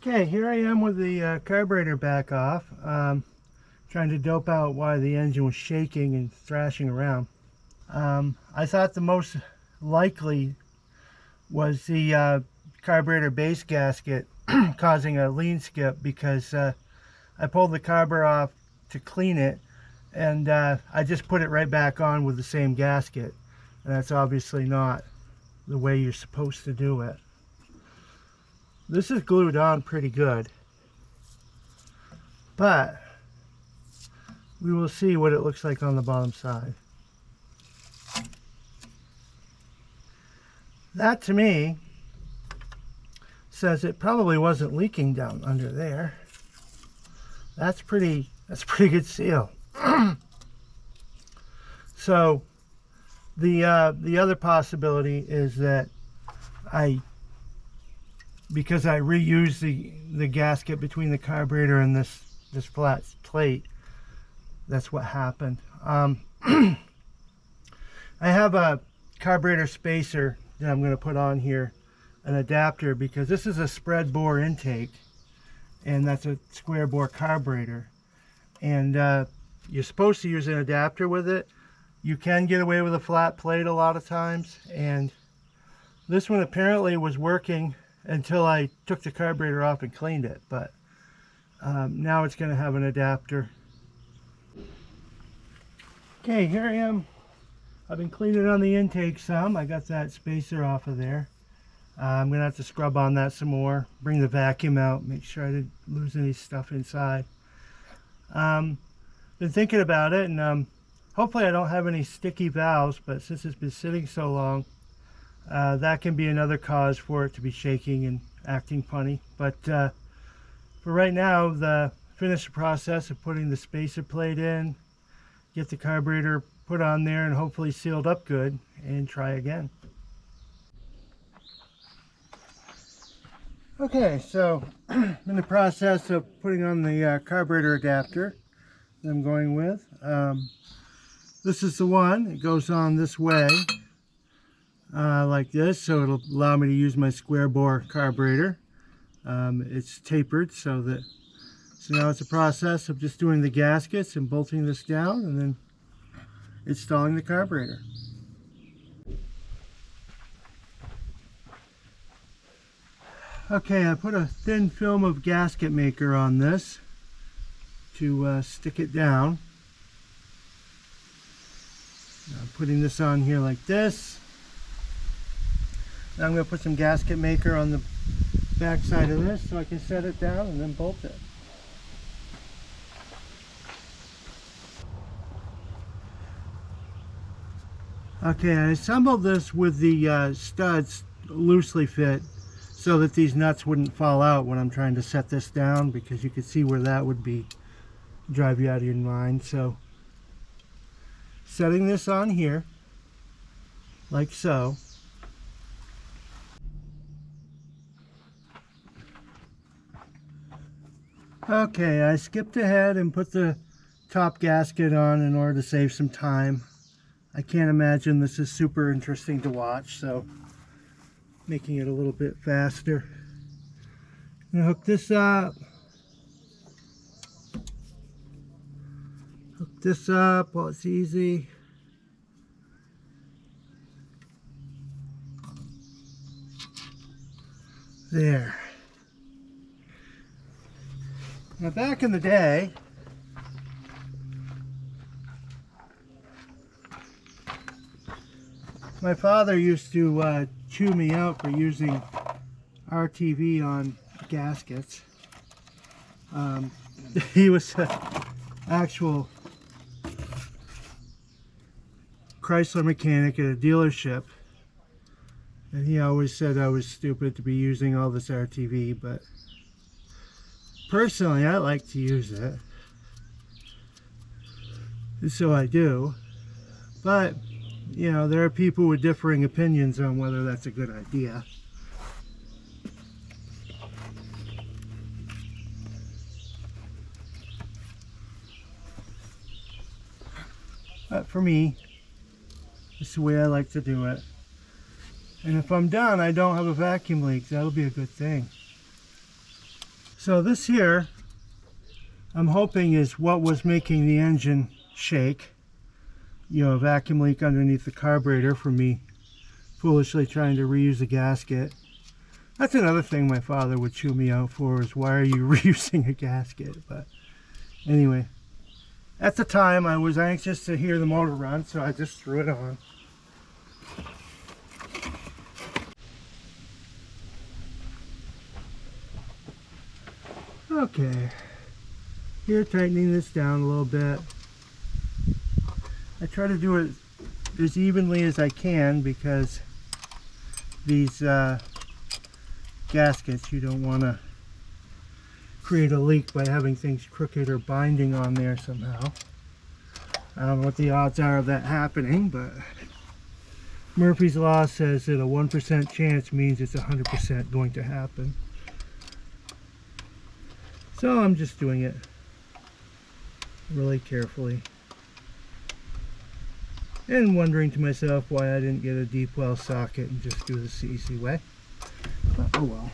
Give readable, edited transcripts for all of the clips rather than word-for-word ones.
Okay, here I am with the carburetor back off, trying to dope out why the engine was shaking and thrashing around. I thought the most likely was the carburetor base gasket causing a lean skip, because I pulled the carburetor off to clean it, and I just put it right back on with the same gasket, and that's obviously not the way you're supposed to do it. This is glued on pretty good, but we will see what it looks like on the bottom side. That to me says it probably wasn't leaking down under there. That's pretty good seal. So the other possibility is that because I reused the gasket between the carburetor and this flat plate, that's what happened. I have a carburetor spacer that I'm going to put on here, an adapter, because this is a spread bore intake and that's a square bore carburetor, and you're supposed to use an adapter with it. You can get away with a flat plate a lot of times, and this one apparently was working until I took the carburetor off and cleaned it, but now it's going to have an adapter. Okay, here I am. I've been cleaning on the intake some. I got that spacer off of there. I'm going to have to scrub on that some more, bring the vacuum out, make sure I didn't lose any stuff inside. Been thinking about it, and hopefully I don't have any sticky valves, but since it's been sitting so long, that can be another cause for it to be shaking and acting funny. But for right now, finish the process of putting the spacer plate in, get the carburetor put on there and hopefully sealed up good, and try again. Okay, so I'm in the process of putting on the carburetor adapter that I'm going with. This is the one. It goes on this way, like this, so it'll allow me to use my square bore carburetor. It's tapered so now it's a process of just doing the gaskets and bolting this down and then installing the carburetor. Okay, I put a thin film of gasket maker on this to stick it down. I'm putting this on here like this. Now I'm going to put some gasket maker on the back side of this so I can set it down and then bolt it. Okay, I assembled this with the studs loosely fit so that these nuts wouldn't fall out when I'm trying to set this down, because you could see where that would drive you out of your mind. So setting this on here like so. Okay, I skipped ahead and put the top gasket on in order to save some time. I can't imagine this is super interesting to watch, so making it a little bit faster. I'm gonna hook this up. Hook this up while it's easy. There. Now back in the day, my father used to chew me out for using RTV on gaskets. He was an actual Chrysler mechanic at a dealership, and he always said I was stupid to be using all this RTV, but personally I like to use it, so I do. But you know, there are people with differing opinions on whether that's a good idea. But for me, it's the way I like to do it. And if I'm done, I don't have a vacuum leak. That'll be a good thing. So this here, I'm hoping, is what was making the engine shake. You know, a vacuum leak underneath the carburetor from me foolishly trying to reuse a gasket. That's another thing my father would chew me out for, is why are you reusing a gasket? But anyway, at the time I was anxious to hear the motor run, so I just threw it on. Okay, here tightening this down a little bit. I try to do it as evenly as I can because these gaskets, you don't want to create a leak by having things crooked or binding on there somehow. I don't know what the odds are of that happening, but Murphy's Law says that a 1% chance means it's 100% going to happen. So I'm just doing it really carefully and wondering to myself why I didn't get a deep well socket and just do this the easy way. But oh well.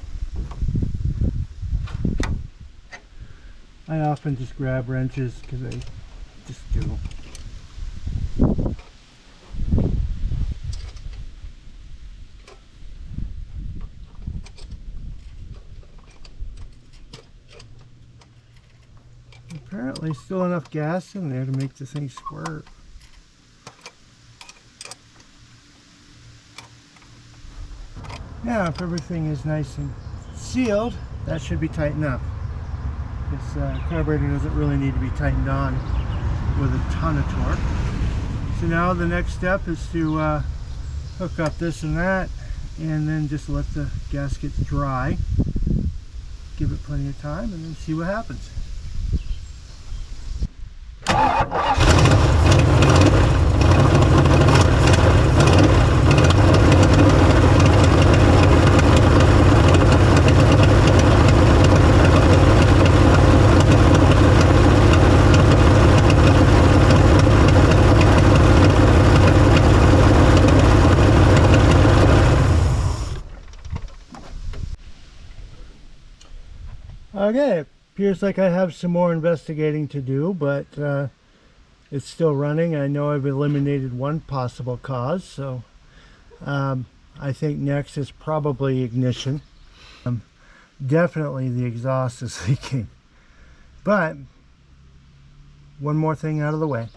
I often just grab wrenches because I just do. Apparently still enough gas in there to make the thing squirt. Now if everything is nice and sealed, that should be tight enough. This carburetor doesn't really need to be tightened on with a ton of torque. So now the next step is to hook up this and that, and then just let the gaskets dry. Give it plenty of time and then see what happens. Okay, it appears like I have some more investigating to do, but it's still running. I know I've eliminated one possible cause, so I think next is probably ignition. Definitely the exhaust is leaking. But one more thing out of the way.